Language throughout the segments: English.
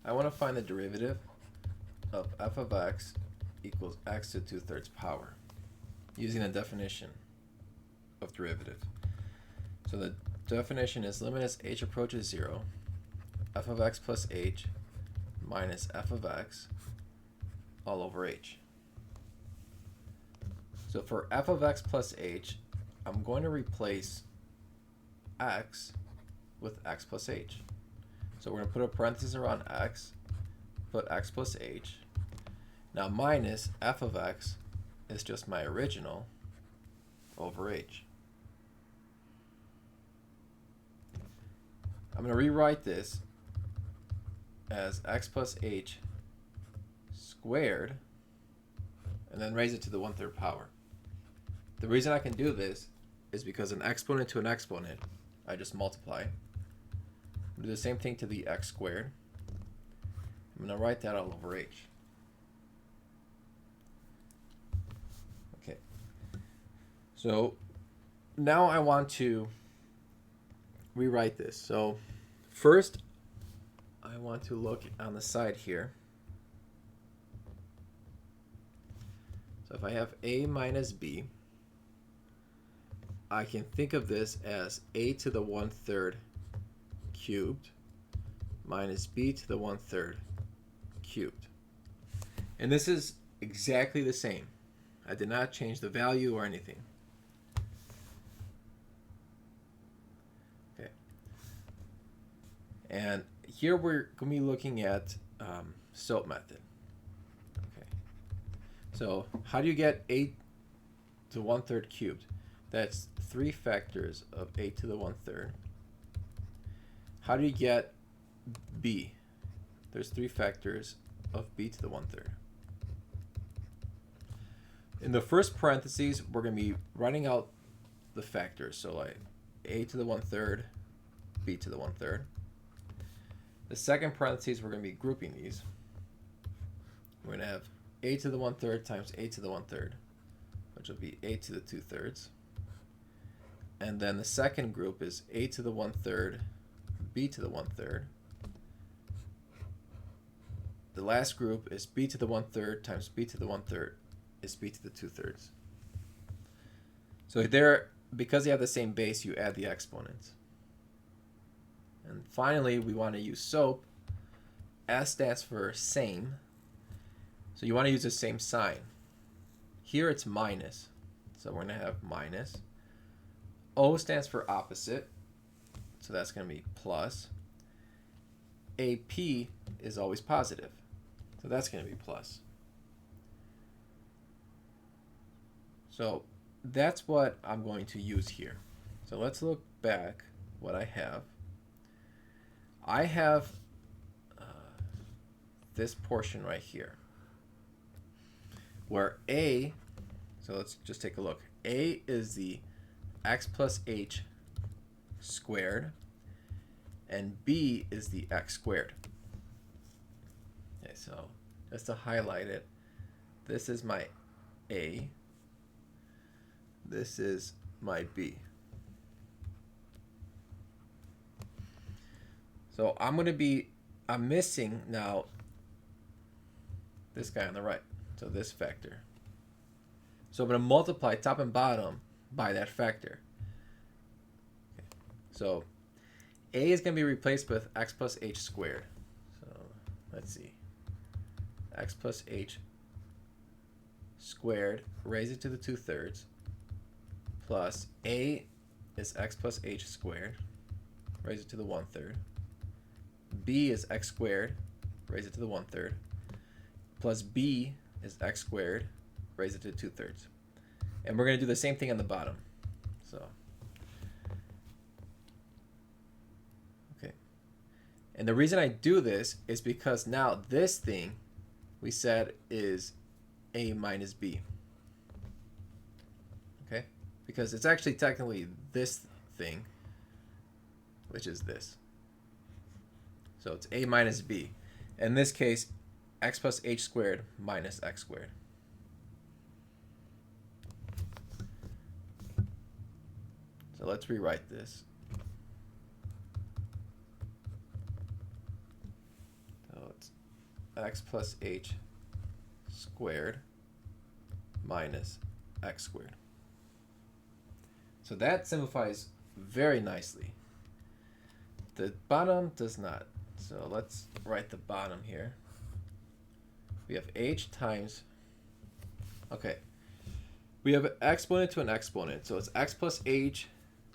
I want to find the derivative of f of x equals x to 2/3 power using a definition of derivative. So the definition is limit as h approaches 0, f of x plus h minus f of x all over h. So for f of x plus h, I'm going to replace x with x plus h. So we're going to put a parenthesis around x, put x plus h. Now minus f of x is just my original over h. I'm going to rewrite this as x plus h squared and then raise it to the 1/3 power. The reason I can do this is because an exponent to an exponent, I just multiply. Do the same thing to the x squared. I'm going to write that all over h. Okay. So now I want to rewrite this. So first, I want to look on the side here. So if I have a minus b, I can think of this as a to the 1/3 cubed minus b to the 1/3 cubed. And this is exactly the same. I did not change the value or anything. Okay. And here we're going to be looking at SOAP method. Okay. So how do you get a to 1/3 cubed? That's 3 factors of a to the 1/3. How do you get b? There's 3 factors of b to the 1/3. In the first parentheses, we're going to be writing out the factors. So like a to the 1/3, b to the 1/3. The second parentheses, we're going to be grouping these. We're going to have a to the 1/3 times a to the 1/3, which will be a to the 2/3. And then the second group is a to the 1/3, b to the 1/3. The last group is b to the 1/3 times b to the 1/3 is b to the 2/3. So there, because they have the same base, you add the exponents. And finally, we want to use SOAP. S stands for same. So you want to use the same sign. Here it's minus. So we're going to have minus. O stands for opposite. So that's going to be plus. AP is always positive. So that's going to be plus. So that's what I'm going to use here. So let's look back what I have. I have this portion right here where a, so let's just take a look. A is the x plus h squared and b is the x squared. Okay, so just to highlight it, this is my a, this is my b. So I'm missing now this guy on the right, so this factor. So I'm going to multiply top and bottom by that factor. Okay. So a is going to be replaced with x plus h squared. So let's see. X plus h squared, raise it to the 2/3, plus a is x plus h squared, raise it to the 1/3. B is x squared, raise it to the 1/3, plus b is x squared, raise it to 2/3. And we're going to do the same thing on the bottom. So, okay. And the reason I do this is because now this thing we said is a minus b. Okay? Because it's actually technically this thing, which is this. So it's a minus b. In this case, x plus h squared minus x squared. So let's rewrite this. So x plus h squared minus x squared. So that simplifies very nicely. The bottom does not. So let's write the bottom here. We have h times, okay, we have an exponent to an exponent. So it's x plus h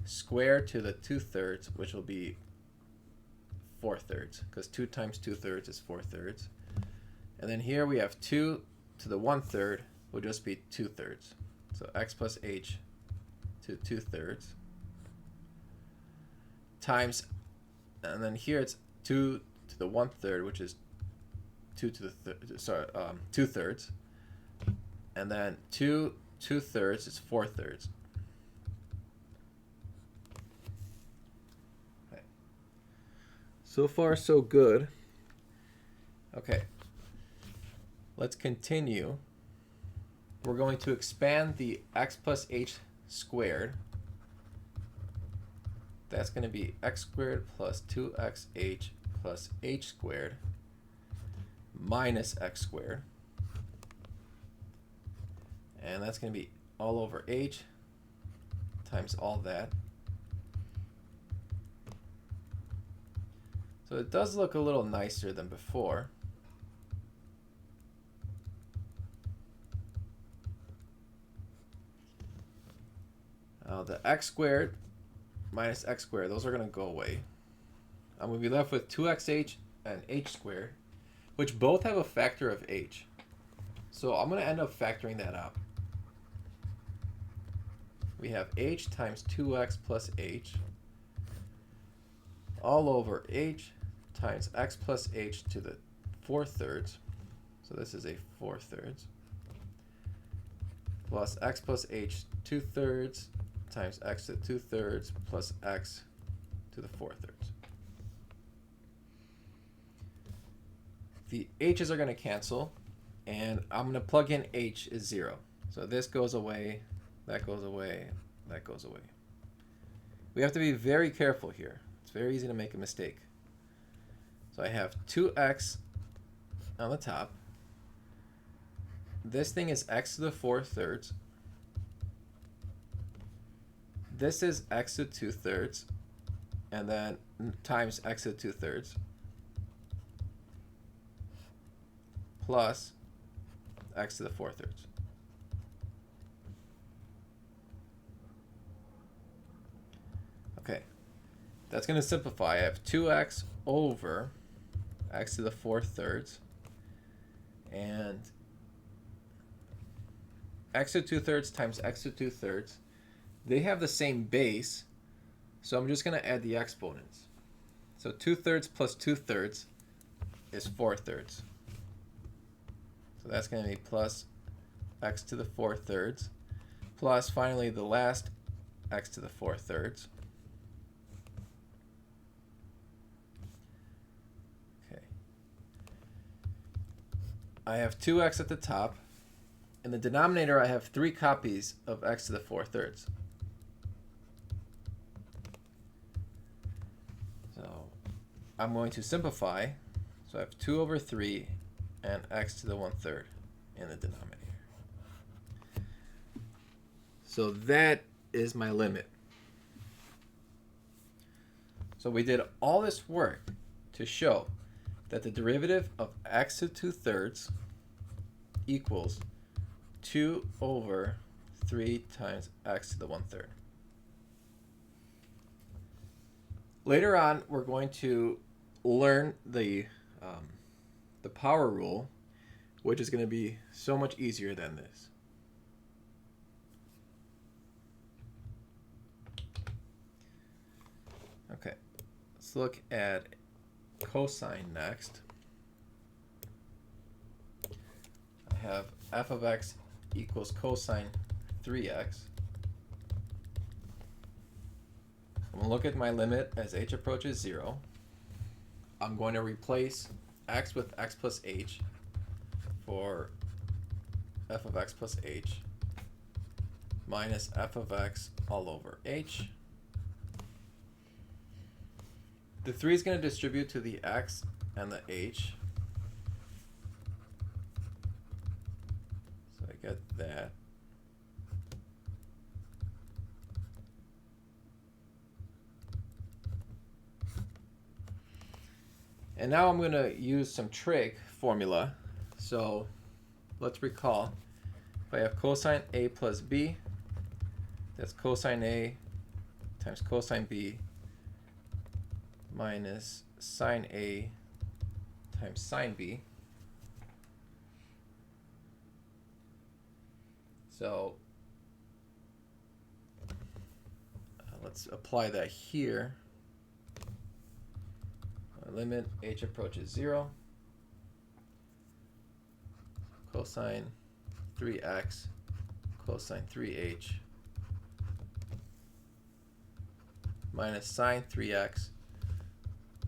squared to the 2/3, which will be 4/3, because 2 times 2/3 is 4/3. And then here we have 2 to the 1/3 will just be 2/3. So x plus h to 2/3 times, and then here it's 2 to the 1/3, which is 2 to the 2/3, and then 2 2/3 is 4/3. Okay. So far, so good. Okay. Let's continue. We're going to expand the x plus h squared. That's going to be x squared plus 2xh plus h squared minus x squared. And that's going to be all over h times all that. So it does look a little nicer than before. The x squared minus x squared, those are going to go away. I'm going to be left with 2xh and h squared, which both have a factor of h. So I'm going to end up factoring that out. We have h times 2x plus h all over h times x plus h to the 4/3. So this is a 4/3 plus x plus h 2/3 times x to the 2/3 plus x to the 4/3. The h's are going to cancel, and I'm going to plug in h is 0. So this goes away, that goes away, that goes away. We have to be very careful here. It's very easy to make a mistake. So I have 2x on the top. This thing is x to the 4/3. This is x to 2/3, and then times x to 2/3 plus x to the 4/3. Okay, that's going to simplify. I have 2x over x to the 4/3, and x to 2/3 times x to 2/3. They have the same base, so I'm just going to add the exponents. So 2/3 plus 2/3 is 4/3. So that's going to be plus x to the 4/3 plus finally the last x to the 4/3. Okay. I have 2x at the top. In the denominator, I have 3 copies of x to the 4/3. So I'm going to simplify. So I have 2 over 3 and x to the 1/3 in the denominator. So that is my limit. So we did all this work to show that the derivative of x to 2/3 equals 2 over 3 times x to the 1/3. Later on, we're going to learn the power rule, which is going to be so much easier than this. Okay, let's look at cosine next. I have f of x equals cosine 3x. I'm going to look at my limit as h approaches 0. I'm going to replace x with x plus h for f of x plus h minus f of x all over h. The 3 is going to distribute to the x and the h. Forget that. And now I'm going to use some trig formula. So let's recall, if I have cosine A plus B, that's cosine A times cosine B minus sine A times sine B. So let's apply that here. Limit h approaches 0. Cosine 3x cosine 3h minus sine 3x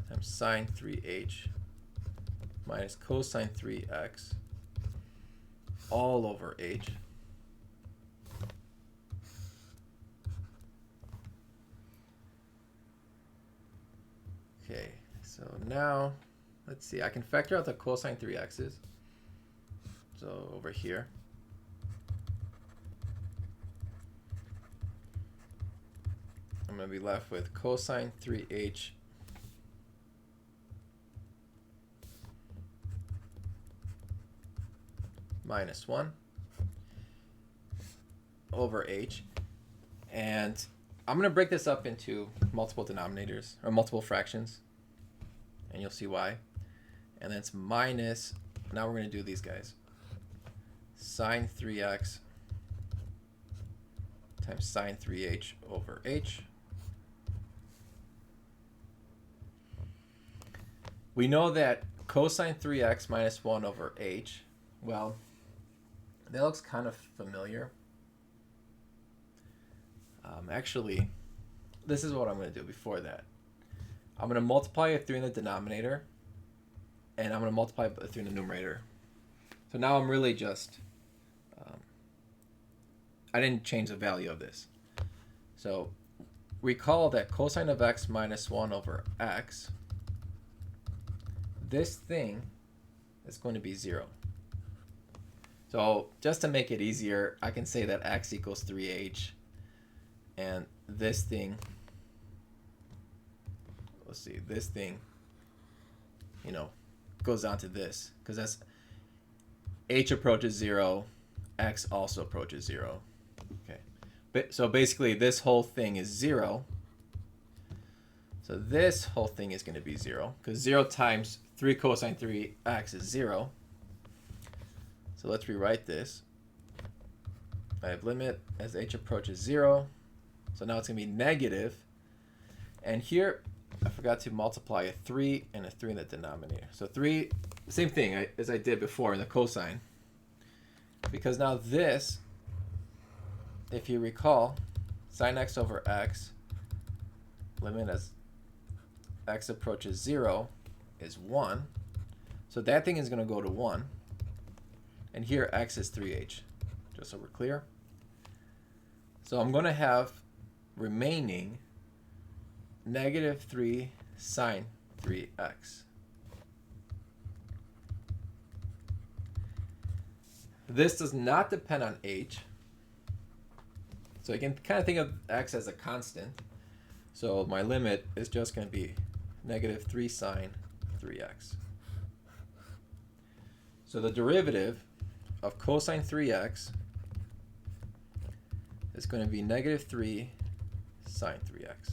times sine 3h minus cosine 3x all over h. Okay, so now let's see, I can factor out the cosine 3x's. So over here. I'm going to be left with cosine 3h minus 1 over h. And I'm going to break this up into multiple denominators, or multiple fractions, and you'll see why. And then it's minus, now we're going to do these guys. Sine 3x times sine 3h over h. We know that cosine 3x minus 1 over h, well, that looks kind of familiar. Actually, this is what I'm going to do before that. I'm going to multiply a 3 in the denominator, and I'm going to multiply a 3 in the numerator. So now I'm really just, I didn't change the value of this. So recall that cosine of x minus 1 over x, this thing is going to be 0. So just to make it easier, I can say that x equals 3h, and this thing, let's see, this thing, you know, goes on to this, because as h approaches 0, x also approaches 0. Okay, but so basically this whole thing is 0. So this whole thing is going to be 0, because 0 times 3 cosine 3x is 0. So let's rewrite this. I have limit as h approaches 0. So now it's going to be negative. And here, I forgot to multiply a 3 and a 3 in the denominator. So 3, same thing as I did before in the cosine. Because now this, if you recall, sine x over x, limit as x approaches 0 is 1. So that thing is going to go to 1. And here x is 3h, just so we're clear. So I'm going to have remaining negative 3 sine 3x. This does not depend on h. So you can kind of think of x as a constant. So my limit is just going to be negative 3 sine 3x. So the derivative of cosine 3x is going to be negative 3 sine 3x.